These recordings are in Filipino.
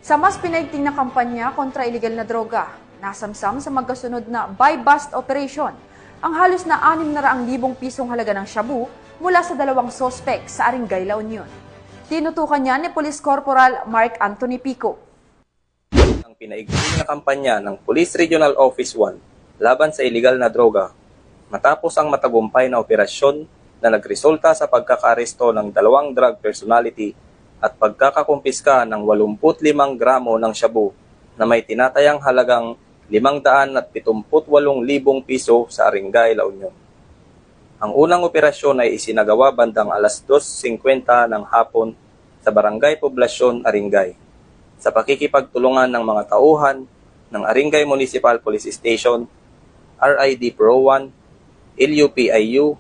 Sa mas pinaigting na kampanya kontra iligal na droga, nasamsam sa magkasunod na buy-bust operation ang halos na 600,000 pisong halaga ng shabu mula sa 2 sospek sa Aringay, La Union. Tinutukan niya ni Police Corporal Mark Anthony Pico. Ang pinaigting na kampanya ng Police Regional Office 1 laban sa iligal na droga matapos ang matagumpay na operasyon na nagresulta sa pagkakaresto ng 2 drug personality at pagkakakumpiska ng 85 gramo ng shabu na may tinatayang halagang 578,000 piso sa Aringay, La Union. Ang unang operasyon ay isinagawa bandang alas 2:50 ng hapon sa Barangay Poblasyon, Aringay, sa pakikipagtulungan ng mga tauhan ng Aringay Municipal Police Station, RID Pro 1, LUPIU,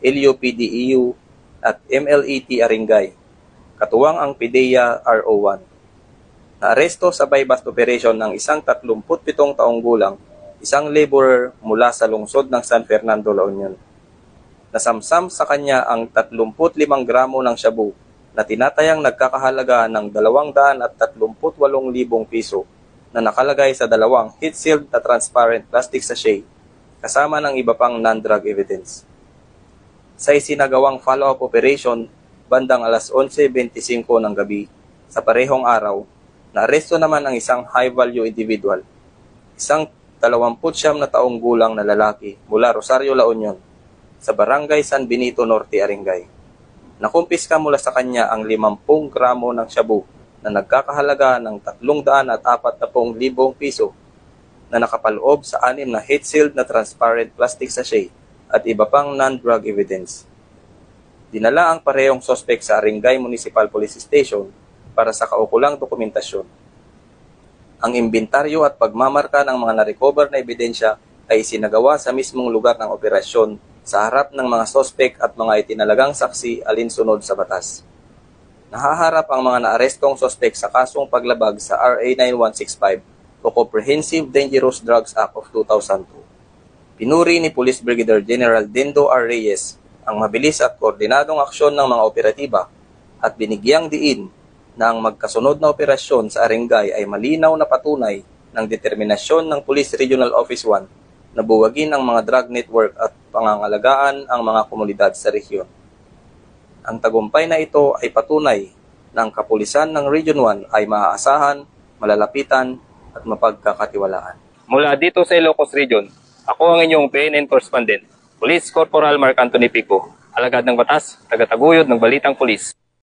LUPDEU at MLET Aringay, katuwang ang PIDEA RO1. Naaresto sa buy-bust operation ng isang 37 taong gulang, isang laborer mula sa lungsod ng San Fernando, La Union. Nasamsam sa kanya ang 35 gramo ng shabu na tinatayang nagkakahalaga ng 238,000 piso na nakalagay sa 2 heat-sealed na transparent plastic sachet kasama ng iba pang non-drug evidence. Sa isinagawang follow-up operation, bandang alas 11:25 ng gabi, sa parehong araw, naaresto naman ang isang high-value individual, isang 29 na taong gulang na lalaki mula Rosario, La Union, sa Barangay San Benito Norte, Aringay. Nakumpiska mula sa kanya ang 50 gramo ng shabu na nagkakahalaga ng 340,000 piso na nakapaloob sa 6 na heat-sealed na transparent plastic sachet at iba pang non-drug evidence. Dinala ang parehong sospek sa Aringay Municipal Police Station para sa kaukulang dokumentasyon. Ang imbentaryo at pagmamarka ng mga na-recover na ebidensya ay isinagawa sa mismong lugar ng operasyon sa harap ng mga sospek at mga itinalagang saksi alinsunod sa batas. Nahaharap ang mga naarestong sospek sa kasong paglabag sa RA 9165 o Comprehensive Dangerous Drugs Act of 2002. Pinuri ni Police Brigadier General Dendo R. Reyes ang mabilis at koordinadong aksyon ng mga operatiba at binigyang diin na ang magkasunod na operasyon sa Aringay ay malinaw na patunay ng determinasyon ng Police Regional Office 1 na buwagin ang mga drug network at pangangalagaan ang mga komunidad sa rehiyon. Ang tagumpay na ito ay patunay na ang kapulisan ng Region 1 ay maaasahan, malalapitan at mapagkakatiwalaan. Mula dito sa Ilocos Region, ako ang inyong PNN correspondent, Police Corporal Mark Anthony Pico, alagad ng batas, tagataguyod ng Balitang Pulis.